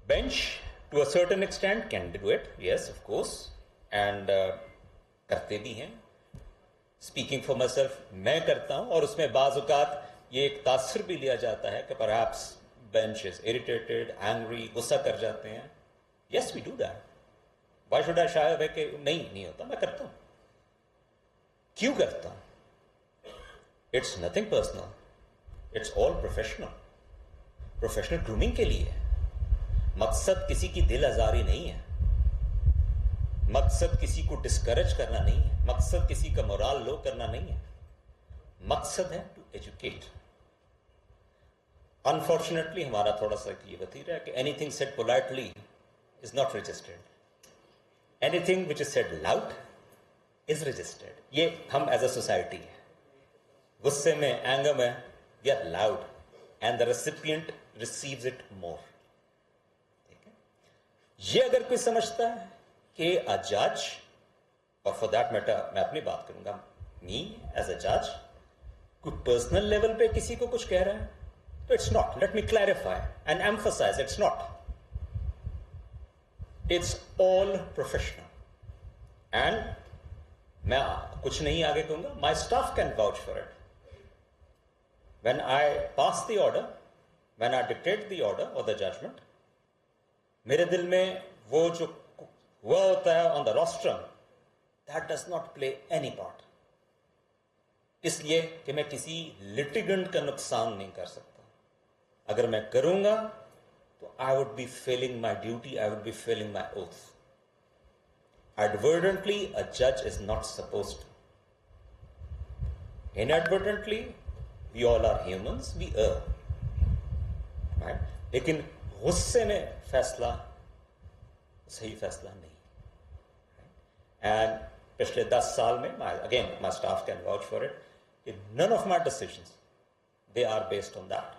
bench to a certain extent can do it, yes, of course, and करते भी हैं. Speaking for myself, मैं करता हूं और उसमें बाज़ औक़ात ये एक तासर भी लिया जाता है कि perhaps bench is irritated, angry, गुस्सा कर जाते हैं. Yes, we do that. Why should I shy away कि नहीं होता, मैं करता हूं. क्यों करता हूं? It's nothing personal. It's all professional. Professional grooming के लिए. मकसद किसी की दिल आजारी नहीं है. मकसद किसी को डिस्करेज करना नहीं है. मकसद किसी का मोरल लो करना नहीं है. मकसद है टू एजुकेट. अनफॉर्चुनेटली हमारा थोड़ा सा ये वतीरा है कि anything said politely is not registered. Anything which is said loud is registered. ये हम एज अ सोसाइटी है. गुस्से में, एंगर में we are loud and the recipient receives it more. ये अगर कोई समझता है कि अ जज, और फॉर दैट मैटर मैं अपनी बात करूंगा, मी एज अ जज, कोई पर्सनल लेवल पे किसी को कुछ कह रहा है, तो it's not. Let me clarify and emphasize, it's not. It's all professional. And मैं कुछ नहीं आगे कहूंगा, my staff can vouch for it. When I pass the order, when I dictate the order और द जजमेंट, मेरे दिल में वो जो हुआ होता है on the rostrum, that does not play any part. इसलिए कि मैं किसी लिटिगेंट का नुकसान नहीं कर सकता. अगर मैं करूंगा तो I would be failing my duty, I would be failing my oath. Advertently a जज is not suppose to. Inadvertently we all are humans, we err. लेकिन गुस्से में फैसला सही फैसला नहीं. एंड पिछले 10 साल में, again my staff can vouch for it, none of my decisions they are based on that.